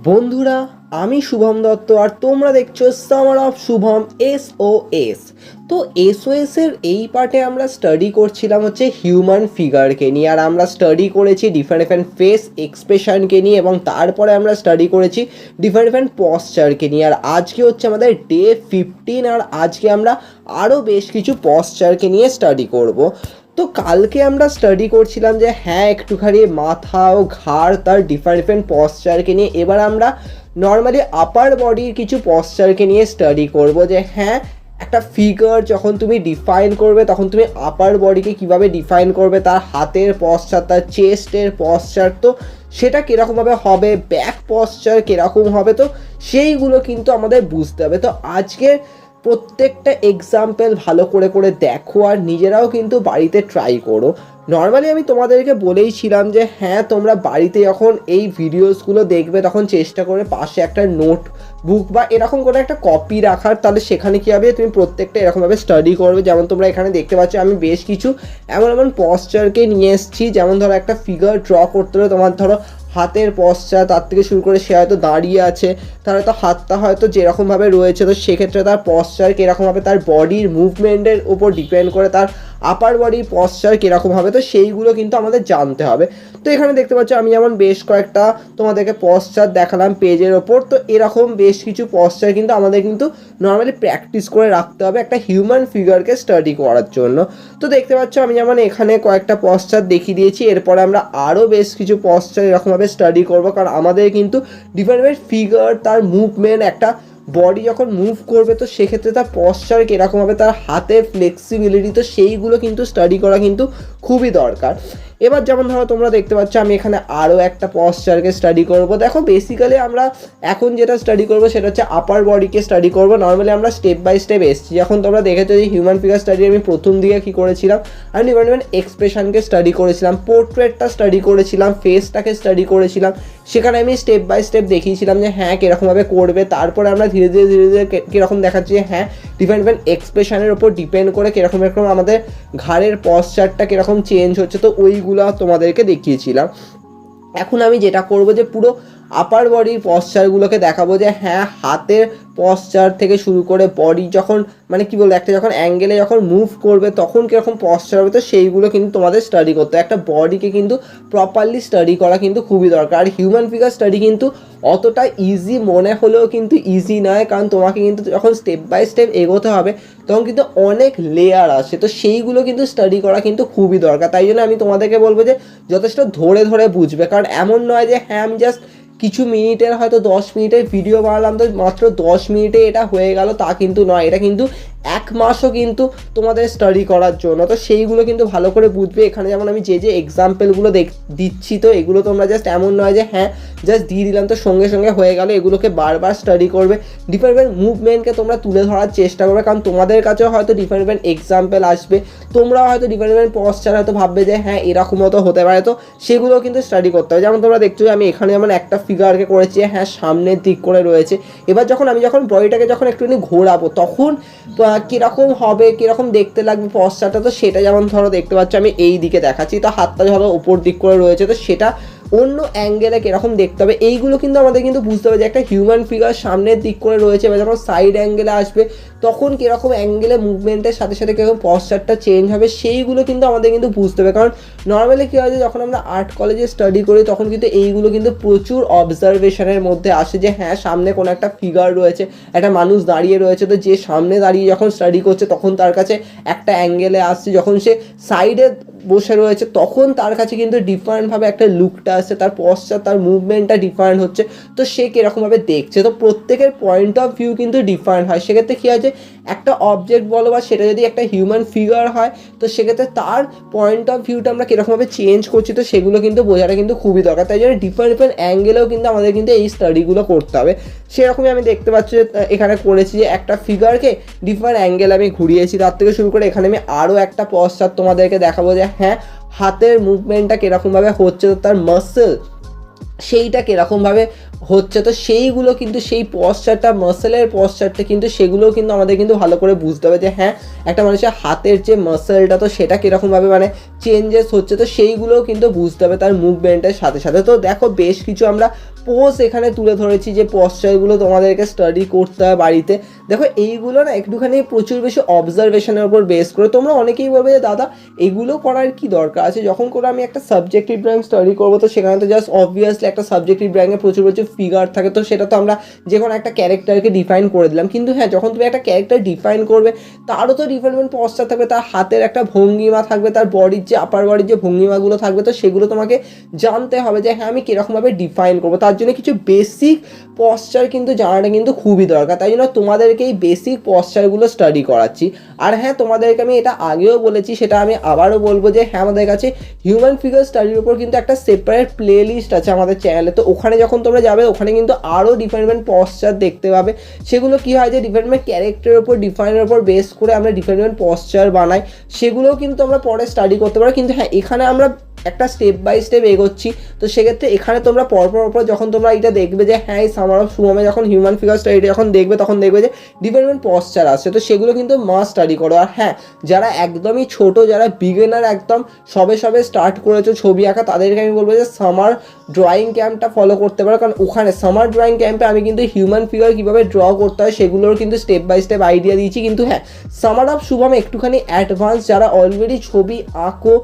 বন্ধুরা, আমি শুভম দত্ত আর তোমরা দেখছো সামার অফ শুভম SOS। তো SOS এর এই পার্টে আমরা স্টাডি করছিলাম হচ্ছে হিউম্যান ফিগারকে নিয়ে, আর আমরা স্টাডি করেছি ডিফারেন্ট ডিফারেন্ট ফেস এক্সপ্রেশনকে নিয়ে, এবং তারপরে আমরা স্টাডি করেছি ডিফারেন্ট ডিফারেন্ট পশ্চারকে নিয়ে। আর আজকে হচ্ছে আমাদের ডে 15, আর আজকে আমরা আরও বেশ কিছু পশ্চারকে নিয়ে স্টাডি করব। তো কালকে আমরা স্টাডি করছিলাম যে হ্যাঁ একটুখানি মাথা ও ঘাড় তার ডিফারেন্ট ডিফারেন্ট পশ্চারকে নিয়ে। এবার আমরা নর্মালি আপার বডির কিছু পশ্চারকে নিয়ে স্টাডি করব যে হ্যাঁ একটা ফিগার যখন তুমি ডিফাইন করবে তখন তুমি আপার বডিকে কিভাবে ডিফাইন করবে, তার হাতের পশ্চার, তার চেস্টের পশ্চার, তো সেটা কীরকমভাবে হবে, ব্যাক পশ্চার কীরকম হবে, তো সেইগুলো কিন্তু আমাদের বুঝতে হবে। তো আজকের প্রত্যেকটা এক্সাম্পল ভালো করে করে দেখো আর নিজেরাও কিন্তু বাড়িতে ট্রাই করো। নর্মালি আমি তোমাদেরকে বলেইছিলাম যে হ্যাঁ তোমরা বাড়িতে যখন এই ভিডিওসগুলো দেখবে তখন চেষ্টা করে পাশে একটা নোটবুক বা এরকম করে একটা কপি রাখার, তাহলে সেখানে কী হবে তুমি প্রত্যেকটা এরকমভাবে স্টাডি করবে। যেমন তোমরা এখানে দেখতে পাচ্ছ আমি বেশ কিছু এমন এমন পশ্চারকে নিয়ে এসেছি। যেমন ধরো একটা ফিগার ড্র করতে হলে তোমার ধরো হাতের পশ্চার, তার থেকে শুরু করে সে হয়তো দাঁড়িয়ে আছে, তার হয়তো হাতটা হয়তো যেরকমভাবে রয়েছে, তো সেক্ষেত্রে তার পশ্চার কীরকম হবে, তার বডির মুভমেন্টের উপর ডিপেন্ড করে তার আপার বডির পশ্চার কীরকম হবে, তো সেইগুলো কিন্তু আমাদের জানতে হবে। তো এখানে দেখতে পাচ্ছ আমি যেমন বেশ কয়েকটা তোমাদেরকে পশ্চার দেখালাম পেজের ওপর। তো এরকম বেশ কিছু পশ্চার কিন্তু আমাদের কিন্তু নর্মালি প্র্যাকটিস করে রাখতে হবে একটা হিউম্যান ফিগারকে স্টাডি করার জন্য। তো দেখতে পাচ্ছ আমি যেমন এখানে কয়েকটা পশ্চার দেখিয়ে দিয়েছি, এরপরে আমরা আরও বেশ কিছু পশ্চার এরকমভাবে স্টাডি করব, কারণ আমাদের কিন্তু ডিফারেন্ট ফিগার, তার মুভমেন্ট, একটা বডি যখন মুভ করবে তো সেক্ষেত্রে তার পশ্চার কীরকম হবে, তার হাতের ফ্লেক্সিবিলিটি, তো সেইগুলো কিন্তু স্টাডি করা কিন্তু খুবই দরকার। এবার যেমন ধরো তোমরা দেখতে পাচ্ছ আমি এখানে আরও একটা পশ্চারকে স্টাডি করব। দেখো বেসিক্যালি আমরা এখন যেটা স্টাডি করব সেটা হচ্ছে আপার বডিকে স্টাডি করব। নর্মালি আমরা স্টেপ বাই স্টেপ এসেছি। যখন তোমরা দেখেছো যে হিউম্যান ফিগার স্টাডি আমি প্রথম দিকে কী করেছিলাম, আমি ডিফারেন্ট এক্সপ্রেশনকে স্টাডি করেছিলাম, পোর্ট্রেটটা স্টাডি করেছিলাম, ফেসটাকে স্টাডি করেছিলাম। সেখানে আমি স্টেপ বাই স্টেপ দেখিয়েছিলাম যে হ্যাঁ কীরকমভাবে করবে। তারপরে আমরা ধীরে ধীরে ধীরে ধীরে কীরকম দেখাচ্ছি যে হ্যাঁ ডিফারেন্ট এক্সপ্রেশনের ওপর ডিপেন্ড করে কীরকম এরকম আমাদের ঘাড়ের পশ্চারটা কীরকম চেঞ্জ হচ্ছে, তো ওইগুলো তোমাদেরকে দেখিয়েছিলাম। এখন আমি যেটা করব যে পুরো আপার বডির পশ্চারগুলোকে দেখাবো যে হ্যাঁ হাতের পশ্চার থেকে শুরু করে বডি যখন মানে কী বলবো একটা যখন অ্যাঙ্গেলে যখন মুভ করবে তখন কীরকম পশ্চার হবে, তো সেইগুলো কিন্তু তোমাদের স্টাডি করতে হয়। একটা বডিকে কিন্তু প্রপারলি স্টাডি করা কিন্তু খুবই দরকার। আর হিউম্যান ফিগার স্টাডি কিন্তু অতটা ইজি মনে হলেও কিন্তু ইজি নয়, কারণ তোমাকে কিন্তু যখন স্টেপ বাই স্টেপ এগোতে হবে তখন কিন্তু অনেক লেয়ার আসে, তো সেইগুলো কিন্তু স্টাডি করা কিন্তু খুবই দরকার। তাই জন্য আমি তোমাদেরকে বলবো যে যথেষ্ট ধরে ধরে বুঝবে, কারণ এমন নয় যে হ্যাঁ আমি জাস্ট কিছু মিনিটের হয়তো 10 মিনিটের ভিডিও বানালাম তো মাত্র 10 মিনিটে এটা হয়ে গেল, তা কিন্তু নয়। এটা কিন্তু 1 মাসও কিন্তু তোমাদের স্টাডি করার জন্য, তো সেইগুলো কিন্তু ভালো করে বুঝবে। এখানে যেমন আমি যে এক্সাম্পলগুলো দিচ্ছি, তো এগুলো তোমরা জাস্ট এমন নয় যে হ্যাঁ জাস্ট দিয়ে দিলাম তো সঙ্গে সঙ্গে হয়ে গেল, এগুলোকে বারবার স্টাডি করবে। ডিফারেন্ট মুভমেন্টকে তোমরা তুলে ধরার চেষ্টা করবে, কারণ তোমাদের কাছেও হয়তো ডিফারেন্ট এক্সাম্পল আসবে, তোমরাও হয়তো ডিফারেন্ট পশ্চার হয়তো ভাববে যে হ্যাঁ এরকমও তো হতে পারে, তো সেগুলো কিন্তু স্টাডি করতে হবে। যেমন তোমরা দেখছো যে আমি এখানে যেমন একটা ফিগারকে করেছি হ্যাঁ সামনের দিক করে রয়েছে। এবার আমি যখন বডিটাকে যখন একটুখানি ঘোরাবো তখন কীরকম হবে, কীরকম দেখতে লাগবে পশ্চারটা, তো সেটা যেমন ধরো দেখতে পাচ্ছ আমি এই দিকে দেখাচ্ছি, তো হাতটা ধরো উপর দিক করে রয়েছে, তো সেটা অন্য অ্যাঙ্গেলে কীরকম দেখতে হবে এইগুলো কিন্তু আমাদের কিন্তু বুঝতে হবে যে একটা হিউম্যান ফিগার সামনের দিক করে রয়েছে বা যখন সাইড অ্যাঙ্গেলে আসবে তখন কীরকম অ্যাঙ্গেলে মুভমেন্টের সাথে সাথে কীরকম পশ্চারটা চেঞ্জ হবে, সেইগুলো কিন্তু আমাদের কিন্তু বুঝতে হবে। কারণ নর্মালি কী হয় যে যখন আমরা আর্ট কলেজে স্টাডি করি তখন কিন্তু এইগুলো কিন্তু প্রচুর অবজারভেশনের মধ্যে আসে যে হ্যাঁ সামনে কোনো একটা ফিগার রয়েছে, একটা মানুষ দাঁড়িয়ে রয়েছে, তো যে সামনে দাঁড়িয়ে যখন স্টাডি করছে তখন তার কাছে একটা অ্যাঙ্গেলে আসছে, যখন সে সাইডে বসে রয়েছে তখন তার কাছে কিন্তু ডিফারেন্টভাবে একটা লুকটা আসছে, তার পশ্চার তার মুভমেন্টটা ডিফারেন্ট হচ্ছে, তো সে কীরকমভাবে দেখছে, তো প্রত্যেকের পয়েন্ট অফ ভিউ কিন্তু ডিফারেন্ট হয়। সেক্ষেত্রে কী আছে একটা অবজেক্ট বলো বা সেটা যদি একটা হিউম্যান ফিগার হয় তো সেক্ষেত্রে তার পয়েন্ট অফ ভিউটা আমরা কীরকমভাবে চেঞ্জ করছি, তো সেগুলো কিন্তু বোঝাটা কিন্তু খুবই দরকার। তাই জন্য ডিফারেন্ট অ্যাঙ্গেলেও কিন্তু আমাদের কিন্তু এই স্টাডিগুলো করতে হবে। সেরকমই আমি দেখতে পাচ্ছি যে এখানে করেছি যে একটা ফিগারকে ডিফারেন্ট অ্যাঙ্গেলে আমি ঘুরিয়েছি, তার থেকে শুরু করে এখানে আমি আরও একটা পশ্চার তোমাদেরকে দেখাবো যে হ্যাঁ হাতের মুভমেন্টটা কীরকমভাবে হচ্ছে, তো তার মাসেল সেইটা কীরকমভাবে হচ্ছে, তো সেইগুলো কিন্তু সেই পশ্চারটা মাসেলের পশ্চারটা কিন্তু সেগুলোও কিন্তু আমাদের কিন্তু ভালো করে বুঝতে হবে যে হ্যাঁ একটা মানুষের হাতের যে মাসেলটা তো সেটা কীরকমভাবে মানে চেঞ্জেস হচ্ছে, তো সেইগুলোও কিন্তু বুঝতে হবে তার মুভমেন্টের সাথে সাথে। তো দেখো বেশ কিছু আমরা পোজ এখানে তুলে ধরেছি যে পশ্চারগুলো তোমাদেরকে স্টাডি করতে হয় বাড়িতে। দেখো এইগুলো না একটুখানি প্রচুর বেশি অবজারভেশনের উপর বেস করে। তোমরা অনেকেই বলবে যে দাদা এগুলো করার কি দরকার আছে, যখন করে আমি একটা সাবজেক্টিভ ড্রয়িং স্টাডি করবো তো সেখানে তো জাস্ট অবভিয়াসলি একটা সাবজেক্টিভ ড্রয়িংয়ে প্রচুর প্রচুর ফিগার থাকে, তো সেটা তো আমরা যে কোনো একটা ক্যারেক্টারকে ডিফাইন করে দিলাম। কিন্তু হ্যাঁ, যখন তুমি একটা ক্যারেক্টার ডিফাইন করবে তারও তো ডিফারেন্ট পশ্চার থাকবে, তার হাতের একটা ভঙ্গিমা থাকবে, তার বডির যে আপার বডির যে ভঙ্গিমাগুলো থাকবে, তো সেগুলো তোমাকে জানতে হবে যে হ্যাঁ আমি কীরকমভাবে ডিফাইন করবো। তার জন্য কিছু বেসিক পশ্চার কিন্তু জানাটা কিন্তু খুবই দরকার। তাই জন্য তোমাদেরকে এই বেসিক পশ্চারগুলো স্টাডি করাচ্ছি। আর হ্যাঁ, তোমাদেরকে আমি এটা আগেও বলেছি, সেটা আমি আবারও বলবো যে হ্যাঁ, আমাদের কাছে হিউম্যান ফিগার স্টাডির উপর কিন্তু একটা সেপারেট প্লে লিস্ট আছে আমাদের চ্যানেলে। তো ওখানে যখন তোমরা যাবে ওখানে কিন্তু আরও ডিফারেন্ট পশ্চার দেখতে পাবে। সেগুলো কী হয় যে ডিফারেন্ট ক্যারেক্টারের উপর ডিফাইনের উপর বেস করে আমরা ডিফারেন্ট পশ্চার বানাই, সেগুলোও কিন্তু আমরা পরে স্টাডি করতে পারি। কিন্তু হ্যাঁ, এখানে আমরা একটা স্টেপ বাই স্টেপ এগোচ্ছি, তো সেক্ষেত্রে এখানে তোমরা পরপর যখন তোমরা এটা দেখবে যে হ্যাঁ এই সামার অফ শুভমে যখন হিউম্যান ফিগার স্টাডিটা যখন দেখবে তখন দেখবে যে ডিফারেন্ট পশ্চার আসছে, তো সেগুলো কিন্তু মাস্ট স্টাডি করো। আর হ্যাঁ, যারা একদমই ছোট, যারা বিগিনার, একদম সবে স্টার্ট করেছো ছবি আঁকা, তাদেরকে আমি বলবো যে সামার ড্রয়িং ক্যাম্পটা ফলো করতে পারো। কারণ ওখানে সামার ড্রয়িং ক্যাম্পে আমি কিন্তু হিউম্যান ফিগার কীভাবে ড্র করতে হয় সেগুলোর কিন্তু স্টেপ বাই স্টেপ আইডিয়া দিয়েছি। কিন্তু হ্যাঁ, সামার অফ শুভম একটুখানি অ্যাডভান্স, যারা অলরেডি ছবি আঁকো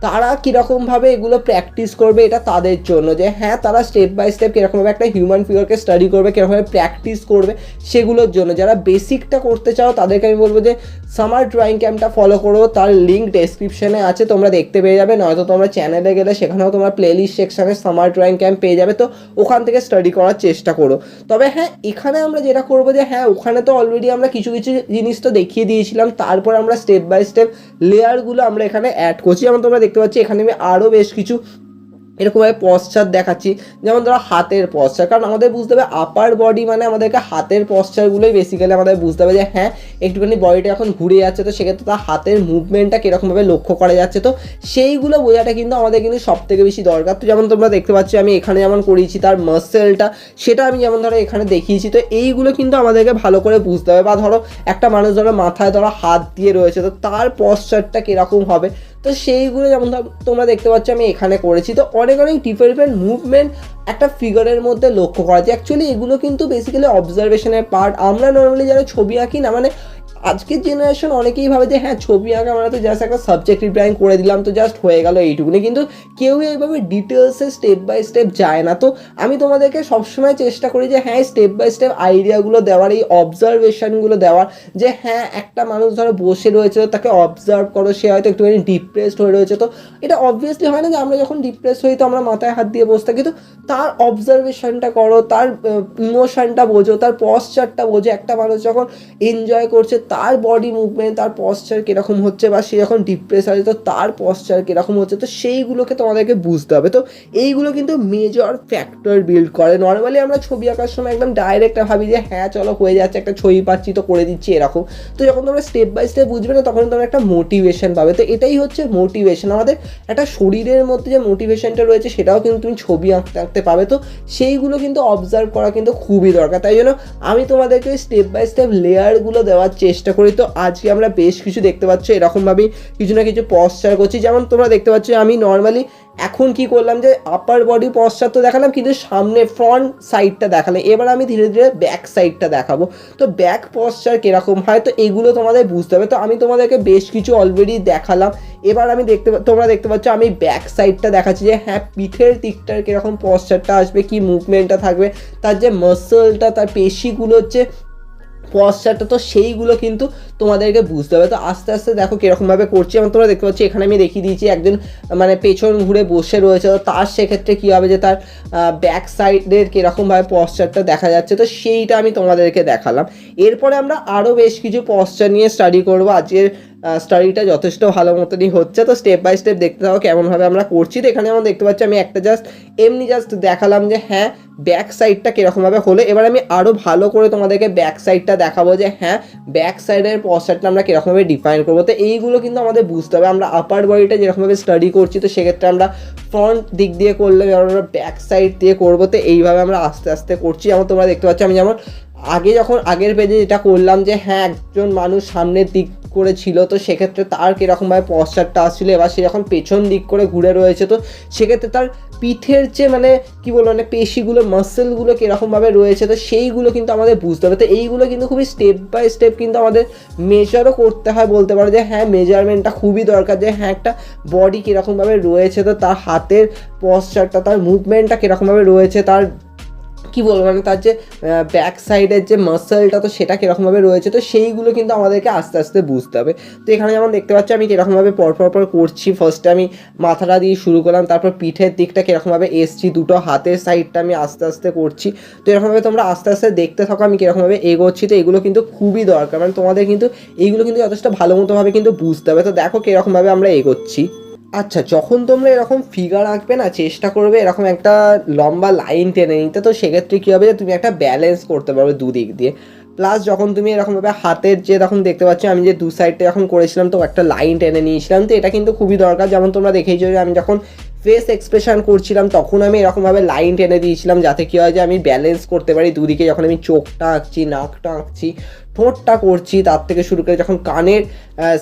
তারা কীরকমভাবে এগুলো প্র্যাকটিস করবে এটা তাদের জন্য, যে হ্যাঁ তারা স্টেপ বাই স্টেপ কীরকমভাবে একটা হিউম্যান ফিগারকে স্টাডি করবে, কীরকমভাবে প্র্যাকটিস করবে সেগুলোর জন্য। যারা বেসিকটা করতে চাও তাদেরকে আমি বলবো যে সামার ড্রয়িং ক্যাম্পটা ফলো করো, তার লিঙ্ক ডেসক্রিপশনে আছে, তোমরা দেখতে পেয়ে যাবে, নয়তো তোমরা চ্যানেলে গেলে সেখানেও তোমরা প্লেলিস্ট সেকশানে সামার ড্রয়িং ক্যাম্প পেয়ে যাবে, তো ওখান থেকে স্টাডি করার চেষ্টা করো। তবে হ্যাঁ, এখানে আমরা যেটা করবো যে হ্যাঁ ওখানে তো অলরেডি আমরা কিছু জিনিস তো দেখিয়ে দিয়েছিলাম, তারপর আমরা স্টেপ বাই স্টেপ লেয়ারগুলো আমরা এখানে অ্যাড করছি। যেমন তোমরা দেখতে পাচ্ছি এখানে আমি আরও বেশ কিছু এরকমভাবে পশ্চার দেখাচ্ছি, যেমন ধরো হাতের পশ্চার। কারণ আমাদের বুঝতে হবে আপার বডি মানে আমাদেরকে হাতের পশ্চারগুলোই বেসিক্যালি আমাদের বুঝতে হবে যে হ্যাঁ একটুখানি বডিটা এখন ঘুরে যাচ্ছে, তো সেক্ষেত্রে তার হাতের মুভমেন্টটা কীরকমভাবে লক্ষ্য করা যাচ্ছে, তো সেইগুলো বোঝাটা কিন্তু আমাদের কিন্তু সবথেকে বেশি দরকার। তো যেমন তোমরা দেখতে পাচ্ছ আমি এখানে যেমন করিয়েছি তার মাসেলটা, সেটা আমি যেমন ধরো এখানে দেখিয়েছি, তো এইগুলো কিন্তু আমাদেরকে ভালো করে বুঝতে হবে। বা ধরো একটা মানুষ ধরো মাথায় ধরো হাত দিয়ে রয়েছে, তো তার পশ্চারটা কীরকম হবে, তো সেইগুলো যেমন তোমরা দেখতে পাচ্ছ আমি এখানে করেছি। তো অনেক ডিফারেন্ট মুভমেন্ট একটা ফিগারের মধ্যে লক্ষ্য করা যায়। অ্যাকচুয়ালি এগুলো কিন্তু বেসিক্যালি অবজারভেশনের পার্ট। আমরা নর্মালি যারা ছবি আঁকি না, মানে আজকের জেনারেশন অনেকেই ভাবে যে হ্যাঁ ছবি আঁকা মানে তো জাস্ট একটা সাবজেক্টিভ ড্রয়িং করে দিলাম তো জাস্ট হয়ে গেল এইটুকুনি, কিন্তু কেউই এইভাবে ডিটেলসে স্টেপ বাই স্টেপ যায় না। তো আমি তোমাদেরকে সবসময় চেষ্টা করি যে হ্যাঁ স্টেপ বাই স্টেপ আইডিয়াগুলো দেওয়ার, এই অবজারভেশনগুলো দেওয়ার, যে হ্যাঁ একটা মানুষ ধরো বসে রয়েছে তাকে অবজার্ভ করো, সে হয়তো একটুখানি ডিপ্রেসড হয়ে রয়েছে, তো এটা অবভিয়াসলি হয় না যে আমরা যখন ডিপ্রেস হই তো আমরা মাথায় হাত দিয়ে বসে থাকি, তো তার অবজারভেশনটা করো, তার ইমোশনটা বোঝো, তার পশ্চারটা বোঝো। একটা মানুষ যখন এনজয় করছে তার বডি মুভমেন্ট, তার পশ্চার কীরকম হচ্ছে, বা সে যখন ডিপ্রেস আছে তো তার পশ্চার কীরকম হচ্ছে, তো সেইগুলোকে তোমাদেরকে বুঝতে হবে। তো এইগুলো কিন্তু মেজর ফ্যাক্টর বিল্ড করে। নর্মালি আমরা ছবি আঁকার সময় একদম ডাইরেক্ট ভাবি যে হ্যাঁ চলো হয়ে যাচ্ছে, একটা ছবি পাচ্ছি তো করে দিচ্ছি এরকম। তো যখন তোমরা স্টেপ বাই স্টেপ বুঝবে না তখন তোমরা একটা মোটিভেশন পাবে। তো এটাই হচ্ছে মোটিভেশন, আমাদের একটা শরীরের মধ্যে যে মোটিভেশনটা রয়েছে সেটাও কিন্তু তুমি ছবি আঁকতে পাবে। তো সেইগুলো কিন্তু অবজার্ভ করা কিন্তু খুবই দরকার। তাই জন্য আমি তোমাদেরকে স্টেপ বাই স্টেপ লেয়ারগুলো দেওয়ার চেষ্টা করি। তো আজকে আমরা বেশ কিছু দেখতে পাচ্ছ এরকমভাবেই কিছু না কিছু পশ্চার করছি। যেমন তোমরা দেখতে পাচ্ছ আমি নর্মালি এখন কি করলাম যে আপার বডি পশ্চার তো দেখালাম, কিন্তু সামনে ফ্রন্ট সাইডটা দেখালাম। এবার আমি ধীরে ধীরে ব্যাক সাইডটা দেখাবো, তো ব্যাক পশ্চার কীরকম হয় তো এগুলো তোমাদের বুঝতে হবে। তো আমি তোমাদেরকে বেশ কিছু অলরেডি দেখালাম, এবার আমি তোমরা দেখতে পাচ্ছ আমি ব্যাক সাইডটা দেখাচ্ছি যে হ্যাঁ পিঠের দিকটার কীরকম পশ্চারটা আসবে, কি মুভমেন্টটা থাকবে, তার যে মাসলটা, তার পেশিগুলো হচ্ছে পশ্চারটা, তো সেইগুলো কিন্তু তোমাদেরকে বুঝতে হবে। তো আস্তে আস্তে দেখো কীরকমভাবে করছি। এবং তোমরা দেখতে পাচ্ছ এখানে আমি দেখিয়ে দিয়েছি একজন মানে পেছন ঘুরে বসে রয়েছে, তো তার সেক্ষেত্রে কী হবে যে তার ব্যাক সাইডের কীরকমভাবে পশ্চারটা দেখা যাচ্ছে, তো সেইটা আমি তোমাদেরকে দেখালাম। এরপরে আমরা আরও বেশ কিছু পশ্চার নিয়ে স্টাডি করবো। আজকের স্টাডিটা যথেষ্ট ভালো মতনই হচ্ছে, তো স্টেপ বাই স্টেপ দেখতে থাকো কেমনভাবে আমরা করছি। তো এখানে আমরা দেখতে পাচ্ছি আমি একটা জাস্ট দেখালাম যে হ্যাঁ ব্যাক সাইডটা কীরকমভাবে হলো। এবার আমি আরও ভালো করে তোমাদেরকে ব্যাক সাইডটা দেখাবো যে হ্যাঁ ব্যাক সাইডের পশ্চারটা আমরা কীরকমভাবে ডিফাইন করবো। তো এইগুলো কিন্তু আমাদের বুঝতে হবে। আমরা আপার বডিটা যেরকমভাবে স্টাডি করছি তো সেক্ষেত্রে আমরা ফ্রন্ট দিক দিয়ে করলে আমরা ব্যাক সাইড দিয়ে করবো, তো এইভাবে আমরা আস্তে আস্তে করছি। যেমন তোমরা দেখতে পাচ্ছ আমি যেমন আগের পেজে যেটা করলাম যে হ্যাঁ একজন মানুষ সামনের দিক করেছিল, তো সেক্ষেত্রে তার কীরকমভাবে পশ্চারটা আসছিলো, এবার সে যখন পেছন দিক করে ঘুরে রয়েছে তো সেক্ষেত্রে তার পিঠের যে মানে কী বলবো মানে পেশিগুলো মাসেলগুলো কীরকমভাবে রয়েছে, তো সেইগুলো কিন্তু আমাদের বুঝতে হবে। তো এইগুলো কিন্তু খুবই স্টেপ বাই স্টেপ কিন্তু আমাদের মেজারও করতে হয়, বলতে পারো যে হ্যাঁ মেজারমেন্টটা খুবই দরকার, যে হ্যাঁ একটা বডি কীরকমভাবে রয়েছে, তো তার হাতের পশ্চারটা, তার মুভমেন্টটা কীরকমভাবে রয়েছে, তার কী বলবো মানে তার যে ব্যাক সাইডের যে মাসেলটা তো সেটা কীরকমভাবে রয়েছে, তো সেইগুলো কিন্তু আমাদেরকে আস্তে আস্তে বুঝতে হবে। তো এখানে যেমন দেখতে পাচ্ছি আমি কীরকমভাবে পর করছি। ফার্স্টে আমি মাথাটা দিয়ে শুরু করলাম, তারপর পিঠের দিকটা কীরকমভাবে এসছি, দুটো হাতের সাইডটা আমি আস্তে আস্তে করছি। তো এরকমভাবে তোমরা আস্তে আস্তে দেখতে থাকো আমি কীরকমভাবে এগোচ্ছি। তো এগুলো কিন্তু খুবই দরকার, মানে তোমাদের কিন্তু এইগুলো কিন্তু যথেষ্ট ভালো মতোভাবে কিন্তু বুঝতে হবে। তো দেখো কীরকমভাবে আমরা এগোচ্ছি। আচ্ছা, যখন তোমরা এরকম ফিগার আঁকবে না, চেষ্টা করবে এরকম একটা লম্বা লাইন টেনে নিতে। তো সেক্ষেত্রে কী হবে যে তুমি একটা ব্যালেন্স করতে পারবে দুদিক দিয়ে। প্লাস যখন তুমি এরকমভাবে হাতের যে এরকম দেখতে পাচ্ছ আমি যে দু সাইডটা যখন করেছিলাম তো একটা লাইন টেনে নিয়েছিলাম, তো এটা কিন্তু খুবই দরকার। যেমন তোমরা দেখেইছো যে আমি যখন ফেস এক্সপ্রেশন করছিলাম তখন আমি এরকমভাবে লাইন টেনে দিয়েছিলাম, যাতে কী হয় যে আমি ব্যালেন্স করতে পারি দুদিকে। যখন আমি চোখটা আঁকছি, নাকটা আঁকছি, ঠোঁটটা করছি, তার থেকে শুরু করে যখন কানের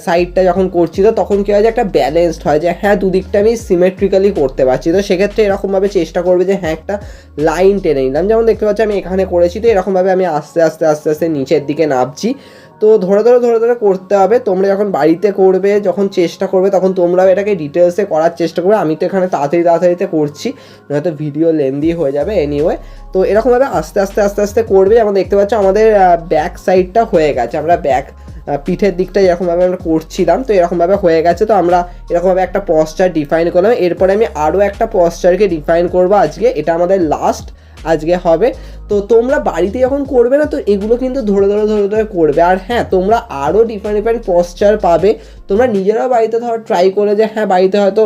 সাইডটা যখন করছি, তো তখন কী হয় যে একটা ব্যালেন্সড হয়, যে হ্যাঁ দুদিকটা আমি সিমেট্রিক্যালি করতে পারছি। তো সেক্ষেত্রে এরকমভাবে চেষ্টা করবে যে হ্যাঁ একটা লাইন টেনে নিলাম, যেমন দেখতে পাচ্ছি আমি এখানে করেছি। তো এরকমভাবে আমি আস্তে আস্তে আস্তে আস্তে নিচের দিকে নামছি। তো ধরে ধরে করতে হবে। তোমরা যখন বাড়িতে করবে, যখন চেষ্টা করবে, তখন তোমরাও এটাকে ডিটেলসে করার চেষ্টা করবে। আমি তো এখানে তাড়াতাড়িতে করছি, নয়তো ভিডিও লেন্দি হয়ে যাবে এনিওয়ে। তো এরকমভাবে আস্তে আস্তে করবে। যেমন দেখতে পাচ্ছ আমাদের ব্যাক সাইডটা হয়ে গেছে, আমরা ব্যাক পিঠের দিকটা এরকমভাবে আমরা করছিলাম, তো এরকমভাবে হয়ে গেছে। তো আমরা এরকমভাবে একটা পশ্চার ডিফাইন করলাম। এরপরে আমি আরও একটা পশ্চারকে ডিফাইন করবো আজকে, এটা আমাদের লাস্ট আজকে হবে। তো তোমরা বাড়িতে যখন করবে না, তো এগুলো কিন্তু ধরে ধরে করবে। আর হ্যাঁ, তোমরা আরও ডিফারেন্ট পশ্চার পাবে। তোমরা নিজেরাও বাড়িতে ধরো ট্রাই করে, যে হ্যাঁ বাড়িতে হয়তো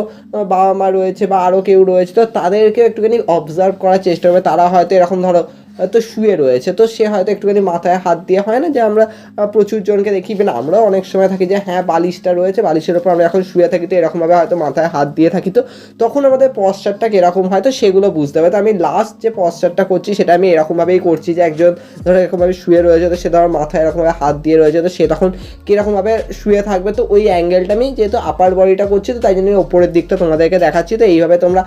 বাবা মা রয়েছে বা আরও কেউ রয়েছে, তো তাদেরকে একটুখানি অবজার্ভ করার চেষ্টা করবে। তারা হয়তো এরকম ধরো হয়তো শুয়ে রয়েছে, তো সে হয়তো একটুখানি মাথায় হাত দিয়ে, হয় না যে আমরা প্রচুর জনকে দেখি, না আমরাও অনেক সময় থাকি যে হ্যাঁ বালিশটা রয়েছে, বালিশের ওপর আমরা এখন শুয়ে থাকি, তো এরকমভাবে হয়তো মাথায় হাত দিয়ে থাকি। তো তখন আমাদের পশ্চারটা কীরকম হয়, তো সেগুলো বুঝতে হবে। তো আমি লাস্ট যে পশ্চারটা করছি সেটা আমি এরকমভাবেই করছি, যে একজন ধরো এরকমভাবে শুয়ে রয়েছে, তো সে ধরো মাথায় এরকমভাবে হাত দিয়ে রয়েছে, তো সে তখন কীরকমভাবে শুয়ে থাকবে। তো ওই অ্যাঙ্গেলটা আমি যেহেতু আপার বডিটা করছি, তো তাই জন্য ওপরের দিকটা তোমাদেরকে দেখাচ্ছি। তো এইভাবে তোমরা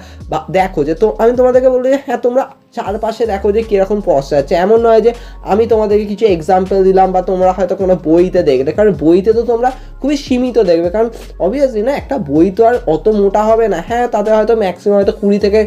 দেখো, যে তো আমি তোমাদেরকে বলবো যে হ্যাঁ তোমরা চারপাশে দেখো যে কীরকম পশ্চার আছে। এমন নয় যে আমি তোমাদেরকে কিছু এক্সাম্পল দিলাম বা তোমরা হয়তো কোনো বইতে দেখলে, কারণ বইতে তো তোমরা খুবই সীমিত দেখবে, কারণ অবভিয়াসলি না একটা বই তো আর অত মোটা হবে না। হ্যাঁ তাতে হয়তো ম্যাক্সিমাম হয়তো 20 থেকে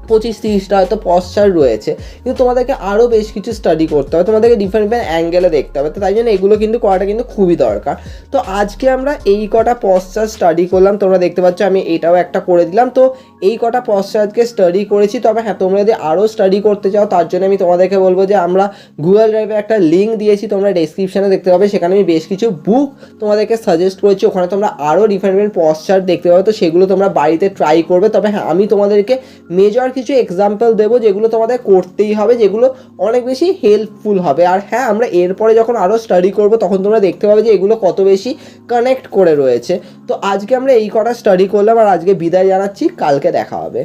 25-30টা হয়তো পশ্চার রয়েছে, কিন্তু তোমাদেরকে আরও বেশ কিছু স্টাডি করতে হবে, তোমাদেরকে ডিফারেন্ট অ্যাঙ্গেলে দেখতে হবে। তো তাই জন্য এগুলো কিন্তু করাটা কিন্তু খুবই দরকার। তো আজকে আমরা এই কটা পশ্চার স্টাডি করলাম, তোমরা দেখতে পাচ্ছ আমি এটাও একটা করে দিলাম। তো এই কটা পশ্চার আজকে স্টাডি করেছি। তবে হ্যাঁ, তোমরা যদি আরও স্টাডি করতে চাও তার জন্য আমি তোমাদেরকে বলবো যে আমরা গুগল ড্রাইভে একটা লিঙ্ক দিয়েছি, তোমরা ডেসক্রিপশানে দেখতে পাবে। সেখানে আমি বেশ কিছু বুক তোমাদেরকে সাজেস্ট করেছি, ওখানে তোমরা আরও ডিফারেন্ট পশ্চার দেখতে পাবে। তো সেগুলো তোমরা বাড়িতে ট্রাই করবে। তবে হ্যাঁ, আমি তোমাদেরকে মেজর কিছু এক্সাম্পল দেবো যেগুলো তোমাদের করতেই হবে, যেগুলো অনেক বেশি হেল্পফুল হবে। আর হ্যাঁ, আমরা এরপরে যখন আরও স্টাডি করবো তখন তোমরা দেখতে পাবে যে এগুলো কত বেশি কানেক্ট করে রয়েছে। তো আজকে আমরা এই কটা স্টাডি করলাম, আর আজকে বিদায় জানাচ্ছি, কালকে দেখা হবে।